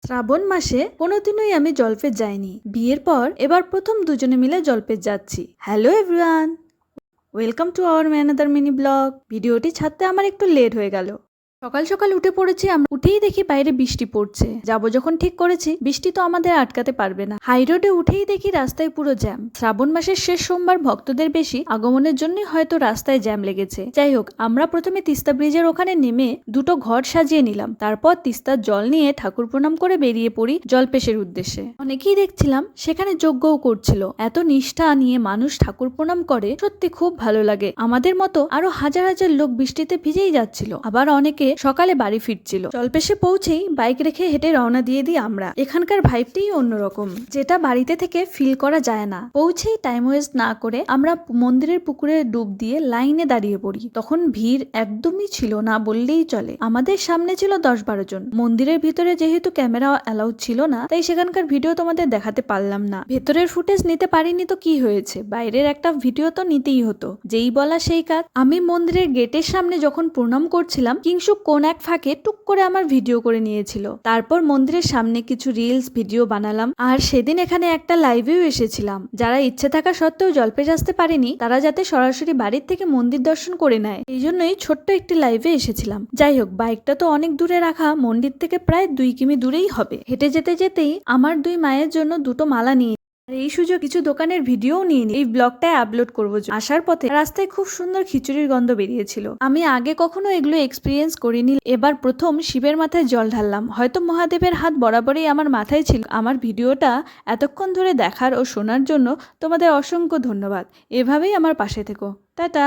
শ্রাবণ মাসে কোনোদিনই আমি জলপেট যাইনি। বিয়ের পর এবার প্রথম দুজনে মিলে জলপেট যাচ্ছি। Hello everyone, welcome to our another mini blog. ভিডিওটি ছাড়তে আমার একটু লেট হয়ে গেল। সকাল সকাল উঠে পড়েছি। আমরা উঠেই দেখি বাইরে বৃষ্টি পড়ছে। যাবো যখন ঠিক করেছি, বৃষ্টি তো আমাদের আটকাতে পারবে না। হাই রোডে উঠেই দেখি রাস্তায় পুরো জ্যাম। শ্রাবণ মাসের শেষ সোমবার, ভক্তদের বেশি আগমনের জন্যই হয়তো রাস্তায় জ্যাম লেগেছে। যাই হোক, আমরা প্রথমে তিস্তা ব্রিজের ওখানে নেমে দুটো ঘট সাজিয়ে নিলাম। তারপর তিস্তার জল নিয়ে ঠাকুর প্রণাম করে বেরিয়ে পড়ি জলপেশের উদ্দেশ্যে। অনেকেই দেখছিলাম সেখানে যজ্ঞও করছিল। এত নিষ্ঠা নিয়ে মানুষ ঠাকুর প্রণাম করে, সত্যি খুব ভালো লাগে। আমাদের মতো আরো হাজার হাজার লোক বৃষ্টিতে ভিজেই যাচ্ছিল, আবার অনেকে সকালে বাড়ি ফিরছিল। জলপেশে পৌঁছেই বাইক রেখে হেঁটে রওনা দিয়ে দিই আমরা। এখানকার ভাইবটাই অন্যরকম, যেটা বাড়িতে থেকে ফিল করা যায় না। পৌঁছেই টাইম ওয়েস্ট না করে আমরা মন্দিরের পুকুরে ডুব দিয়ে লাইনে দাঁড়িয়ে পড়ি। তখন ভিড় একদমই ছিল না বললেই চলে। আমাদের সামনে ছিল 10-12 জন। মন্দিরের ভিতরে যেহেতু ক্যামেরা অ্যালাউড ছিল না, তাই সেখানকার ভিডিও তোমাদের দেখাতে পারলাম না। ভেতরের ফুটেজ নিতে পারিনি তো কি হয়েছে, বাইরের একটা ভিডিও তো নিতেই হতো। যেই বলা সেই কাজ। আমি মন্দিরের গেটের সামনে যখন প্রণাম করছিলাম, কিংশুক কোন এক ফাঁকে টুক করে আমার ভিডিও করে নিয়েছিল। তারপর মন্দিরের সামনে কিছু রিলস ভিডিও বানালাম। আর সেদিন এখানে একটা লাইভেও এসেছিলাম। যারা ইচ্ছে থাকা সত্ত্বেও জলপেশ আসতে পারেনি, তারা যাতে সরাসরি বাড়ির থেকে মন্দির দর্শন করে নেয়, এই জন্যই ছোট্ট একটি লাইভে এসেছিলাম। যাই হোক, বাইকটা তো অনেক দূরে রাখা, মন্দির থেকে প্রায় 2 কিমি দূরেই হবে। হেঁটে যেতে যেতেই আমার 2 মায়ের জন্য দুটো মালা নিয়ে আর এই সুযোগ কিছু দোকানের ভিডিও নিয়ে এই ব্লগটায় আপলোড করবো। আসার পথে রাস্তায় খুব সুন্দর খিচুড়ির গন্ধ বেরিয়েছিল। আমি আগে কখনো এগুলো এক্সপিরিয়েন্স করিনি। এবার প্রথম শিবের মাথায় জল ঢাললাম। হয়তো মহাদেবের হাত বরাবরই আমার মাথায় ছিল। আমার ভিডিওটা এতক্ষণ ধরে দেখার ও শোনার জন্য তোমাদের অসংখ্য ধন্যবাদ। এভাবেই আমার পাশে থেকো। টাটা।